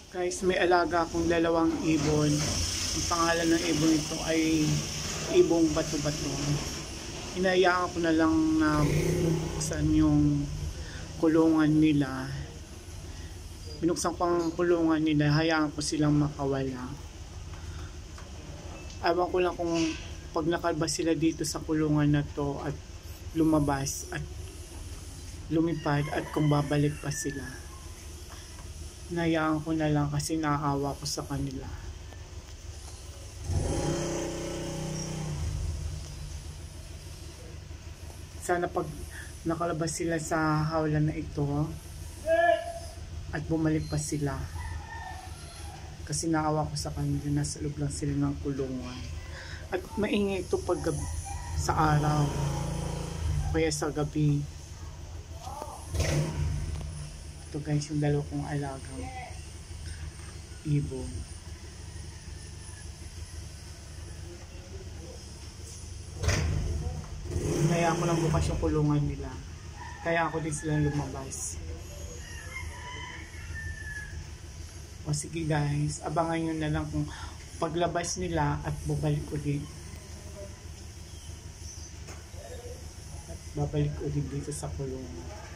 Guys, may alaga akong dalawang ibon. Ang pangalan ng ibon ito ay ibong bato-bato. Hinayaan ko na lang na buksan yung kulungan nila. Binuksan ko ang kulungan nila, hayaan ko silang makawala. Ewan ko lang kung pag nakalabas sila dito sa kulungan na to at lumabas at lumipad at kung babalik pa sila. Hinayaan ko na lang kasi naaawa ko sa kanila. Sana pag nakalabas sila sa hawlan na ito at bumalik pa sila. Kasi naawa ko sa kanila, nasa loob lang sila ng kulungan. At maingay ito pag sa araw, kaya sa gabi. Ito guys, yung dalawa kong alagang ibon. Kaya ako lang bukas yung kulungan nila. Kaya ako din silang lumabas. O sige guys, abangan nyo na lang kung paglabas nila at babalik ulit. At babalik ulit dito sa kulungan.